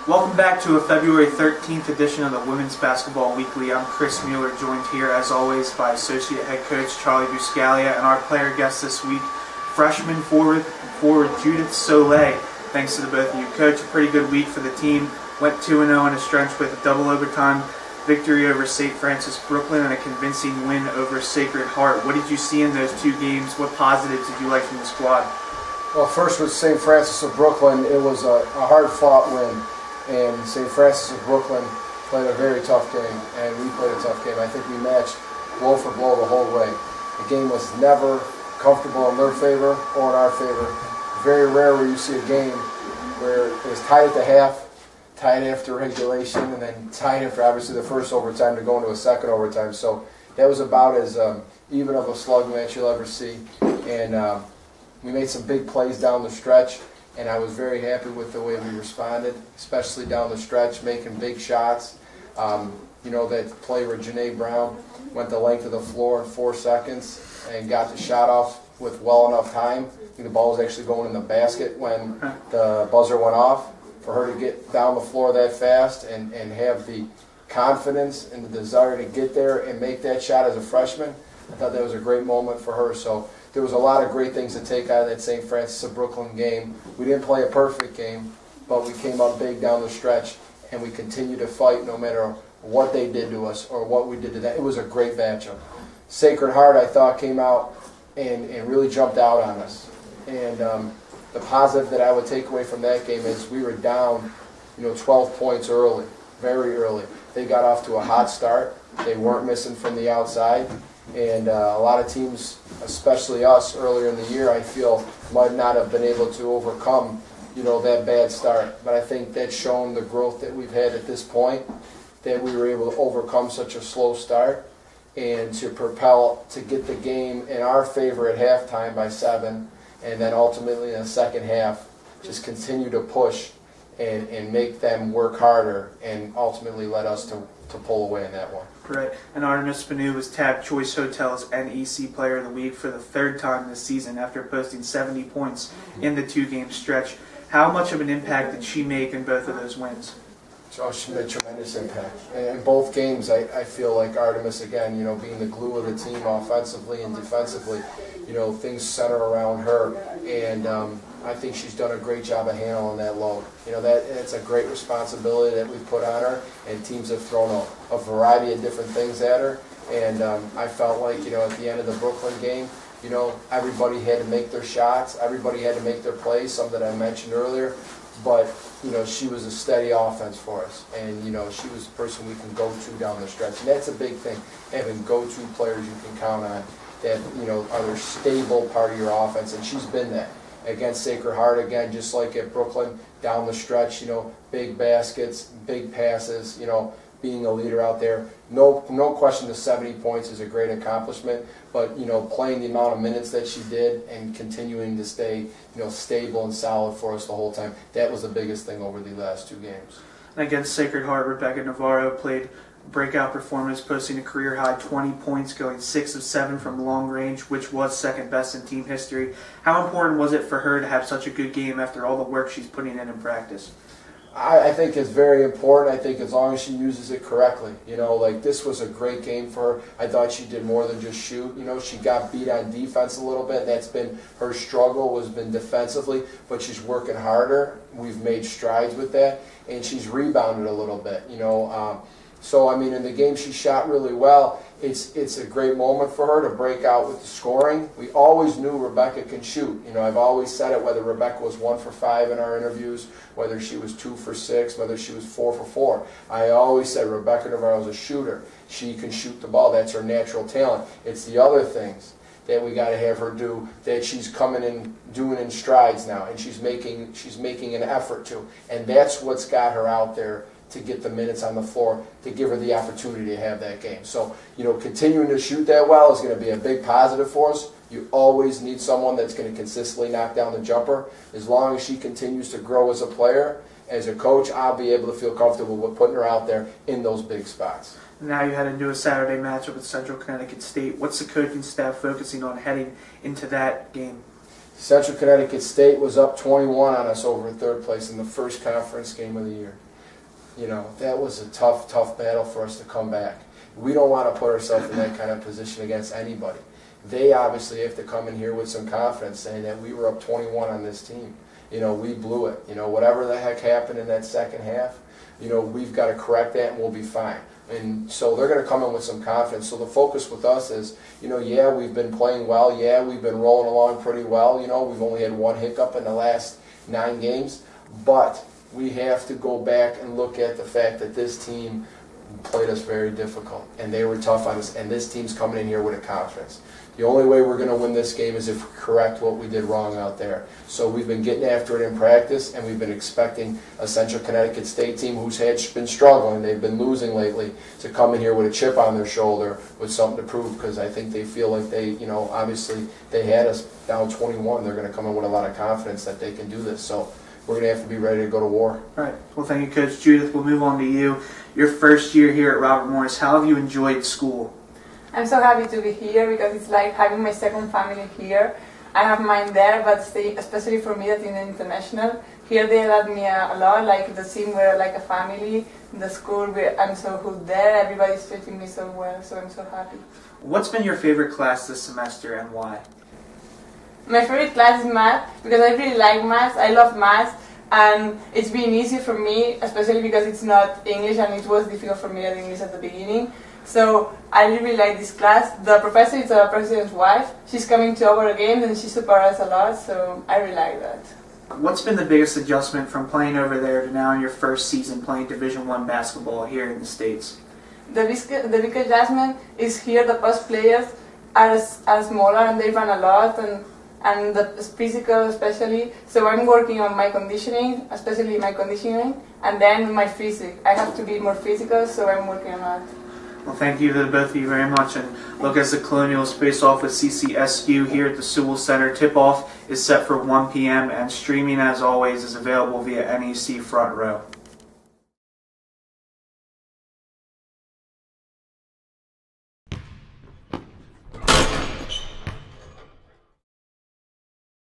Welcome back to a February 13th edition of the Women's Basketball Weekly. I'm Chris Mueller, joined here as always by Associate Head Coach Charlie Buscalia and our player guest this week, freshman forward Judith Sole. Thanks to the both of you. Coach, a pretty good week for the team. Went 2-0 in a stretch with a double overtime victory over St. Francis Brooklyn and a convincing win over Sacred Heart. What did you see in those two games? What positives did you like from the squad? Well, first with St. Francis of Brooklyn, it was a hard-fought win. And St. Francis of Brooklyn played a very tough game, and we played a tough game. I think we matched blow for blow the whole way. The game was never comfortable in their favor or in our favor. Very rare where you see a game where it was tied at the half, tied after regulation, and then tied after obviously the first overtime to go into a second overtime. So that was about as even of a slug match you'll ever see. And we made some big plays down the stretch. And I was very happy with the way we responded, especially down the stretch, making big shots. You know, that play where Janae Brown went the length of the floor in 4 seconds and got the shot off with well enough time. I think the ball was actually going in the basket when the buzzer went off. For her to get down the floor that fast and have the confidence and the desire to get there and make that shot as a freshman, I thought that was a great moment for her. So there was a lot of great things to take out of that St. Francis of Brooklyn game. We didn't play a perfect game, but we came up big down the stretch, and we continued to fight no matter what they did to us or what we did to them. It was a great matchup. Sacred Heart, I thought, came out and really jumped out on us. And the positive that I would take away from that game is we were down 12 points early, very early. They got off to a hot start. They weren't missing from the outside. And a lot of teams, especially us earlier in the year, I feel might not have been able to overcome, that bad start. But I think that's shown the growth that we've had at this point, that we were able to overcome such a slow start and to propel, to get the game in our favor at halftime by 7, and then ultimately in the second half, just continue to push and make them work harder and ultimately led us to pull away in that one. Right, and Artemis Spanu was tabbed Choice Hotels NEC Player of the Week for the 3rd time this season after posting 70 points in the 2-game stretch. How much of an impact did she make in both of those wins? Oh, she made a tremendous impact. And in both games, I feel like Artemis, again, being the glue of the team offensively and defensively, things center around her. And I think she's done a great job of handling that load. It's a great responsibility that we put on her, and teams have thrown a variety of different things at her. And I felt like, at the end of the Brooklyn game, everybody had to make their shots, everybody had to make their plays, some that I mentioned earlier. But, she was a steady offense for us. And, she was the person we can go to down the stretch. And that's a big thing, having go-to players you can count on that, are their stable part of your offense. And she's been that. Against Sacred Heart, again, just like at Brooklyn, down the stretch, big baskets, big passes, being a leader out there. No question the 70 points is a great accomplishment, but, playing the amount of minutes that she did and continuing to stay, stable and solid for us the whole time, that was the biggest thing over the last 2 games. And against Sacred Heart, Rebecca Navarro played breakout performance, posting a career-high 20 points, going 6 of 7 from long range, which was second best in team history. How important was it for her to have such a good game after all the work she's putting in practice? I think it's very important. I think as long as she uses it correctly. This was a great game for her. I thought she did more than just shoot. She got beat on defense a little bit, and that's been her struggle, has been defensively, but she's working harder. We've made strides with that, and she's rebounded a little bit, So, in the game she shot really well. It's a great moment for her to break out with the scoring. We always knew Rebecca can shoot. I've always said it, whether Rebecca was 1 for 5 in our interviews, whether she was 2 for 6, whether she was 4 for 4. I always said Rebecca Navarro is a shooter. She can shoot the ball. That's her natural talent. It's the other things that we got to have her do that she's coming in doing in strides now, and she's making an effort to. And that's what's got her out there to get the minutes on the floor, to give her the opportunity to have that game. So, continuing to shoot that well is going to be a big positive for us. You always need someone that's going to consistently knock down the jumper. As long as she continues to grow as a player, as a coach, I'll be able to feel comfortable with putting her out there in those big spots. Now you head into a Saturday matchup with Central Connecticut State. What's the coaching staff focusing on heading into that game? Central Connecticut State was up 21 on us over in 3rd place in the first conference game of the year. You know, that was a tough battle for us to come back. We don't want to put ourselves in that kind of position against anybody. They obviously have to come in here with some confidence, saying that we were up 21 on this team. You know, we blew it. You know, whatever the heck happened in that second half, you know, we've got to correct that and we'll be fine. And so they're going to come in with some confidence. So the focus with us is, you know, yeah, we've been playing well. Yeah, we've been rolling along pretty well. You know, we've only had one hiccup in the last 9 games. But we have to go back and look at the fact that this team played us very difficult. And they were tough on us. And this team's coming in here with a confidence. The only way we're going to win this game is if we correct what we did wrong out there. So we've been getting after it in practice, and we've been expecting a Central Connecticut State team who's been struggling, they've been losing lately, to come in here with a chip on their shoulder with something to prove, because I think they feel like they, you know, obviously they had us down 21. They're going to come in with a lot of confidence that they can do this. So we're going to have to be ready to go to war. All right. Well, thank you, Coach. Judith, we'll move on to you. Your first year here at Robert Morris, how have you enjoyed school? I'm so happy to be here because it's like having my second family here. I have mine there, but especially for me that in the international, here they allowed me a lot. Like the team were like a family. The school, I'm so good there. Everybody's treating me so well, so I'm so happy. What's been your favorite class this semester and why? My favorite class is math because I really like math. I love math, and it's been easy for me, especially because it's not English and it was difficult for me to learn English at the beginning. So I really like this class. The professor is the president's wife. She's coming to our games and she supports us a lot, so I really like that. What's been the biggest adjustment from playing over there to now in your first season playing Division I basketball here in the States? The big adjustment is here the post players are smaller and they run a lot and the physical especially. So I'm working on my conditioning, especially my conditioning, and then my physique. I have to be more physical, so I'm working on that. Well, thank you to both of you very much. And look, as the Colonials face off with CCSU here at the Sewell Center, tip-off is set for 1 p.m. and streaming, as always, is available via NEC Front Row.